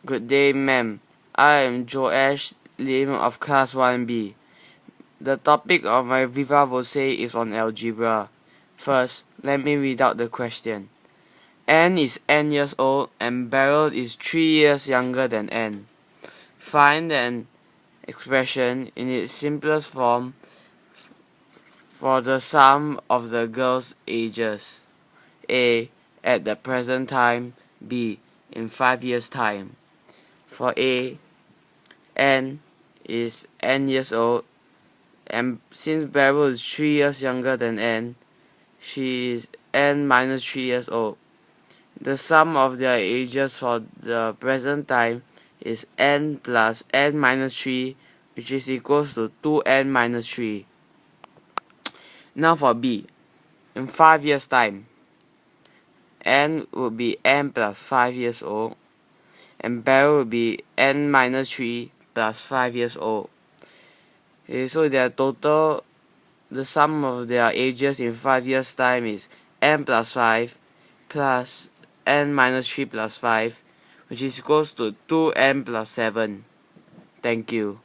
Good day, ma'am. I am Joash Lim of Class 1B. The topic of my Viva Voce is on algebra. First, let me read out the question. N is n years old and Beryl is 3 years younger than n. Find an expression in its simplest form for the sum of the girls' ages. A. At the present time. B. In 5 years' time. For A, n is n years old, and since Beryl is 3 years younger than n, she is n minus 3 years old. The sum of their ages for the present time is n plus n minus 3, which is equals to 2n minus 3. Now for B, in 5 years' time, n would be n plus 5 years old, and Beryl would be n minus 3 plus 5 years old. Okay, so their total, the sum of their ages in 5 years' time is n plus 5 plus n minus 3 plus 5, which is equals to 2n plus 7. Thank you.